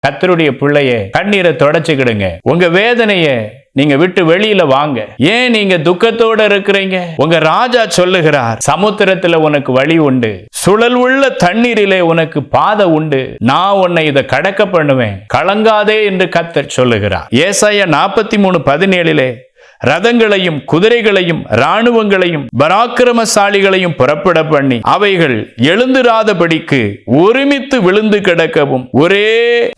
கர்த்தருடைய பிள்ளையே, கண்ணீரை தொடச்சுக்கிடுங்க. உங்க வேதனைய நீங்க விட்டு வெளியில வாங்க. ஏன் நீங்க துக்கத்தோட இருக்கிறீங்க? உங்க ராஜா சொல்லுகிறார், சமுத்திரத்துல உனக்கு வழி உண்டு, சுழல் உள்ள தண்ணீரிலே உனக்கு பாதை உண்டு, நான் உன்னை இதை கடக்க பண்ணுவேன், கலங்காதே என்று கர்த்தர் சொல்லுகிறார். ஏசாயா 43:17 ரதங்களையும் குதிரைகளையும் இராணுவங்களையும் பராக்கிரமசாலிகளையும் புறப்பட பண்ணி அவைகள் எழுந்திராதபடிக்கு ஒருமித்து விழுந்து கிடக்கவும் ஒரே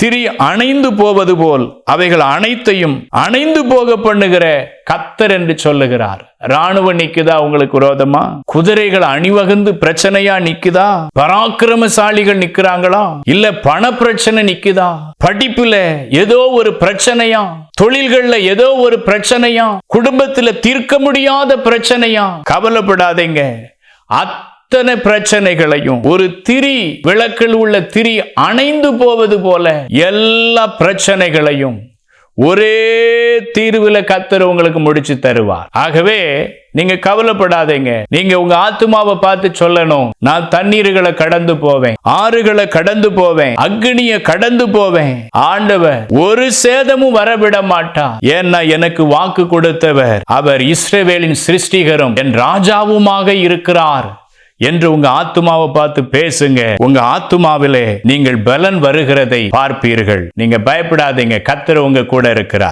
திரி அணைந்து போவது போல் அவைகள் அனைத்தையும் அணைந்து போக பண்ணுகிற கர்த்தர் என்று சொல்லுகிறார். ராணுவம் நிக்குதா உங்களுக்கு விரோதமா? குதிரைகள் அணிவகுந்து பிரச்சனையா நிக்குதா? பராக்கிரமசாலிகள் நிக்கிறாங்களா? இல்ல பண பிரச்சனை நிக்குதா? படிப்புல ஏதோ ஒரு பிரச்சனையா? தொழில்கள்ல ஏதோ ஒரு பிரச்சனையா? குடும்பத்துல தீர்க்க முடியாத பிரச்சனையா? கவலைப்படாதீங்க. அத்தனை பிரச்சனைகளையும் ஒரு திரி, விளக்கில் உள்ள திரி அணைந்து போவது போல எல்லா பிரச்சனைகளையும் ஒரே தீர்வுல கர்த்தர் உங்களுக்கு முடிச்சு தருவார். ஆகவே நீங்க கவலைப்படாதீங்க. நீங்க உங்க ஆத்துமாவை பார்த்து சொல்லணும், நான் தண்ணீர்களை கடந்து போவேன், ஆறுகளை கடந்து போவேன், அக்னியை கடந்து போவேன். ஆண்டவர் ஒரு சேதமும் வரவிட மாட்டார். ஏன்னா எனக்கு வாக்கு கொடுத்தவர் அவர் இஸ்ரவேலின் சிருஷ்டிகரும் என் ராஜாவுமாக இருக்கிறார் என்று உங்க ஆத்துமாவை பார்த்து பேசுங்க. உங்க ஆத்துமாவிலே நீங்கள் பலன் வருகிறதை பார்ப்பீர்கள். நீங்க பயப்படாதீங்க, கர்த்தர் உங்க கூட இருக்கிறார்.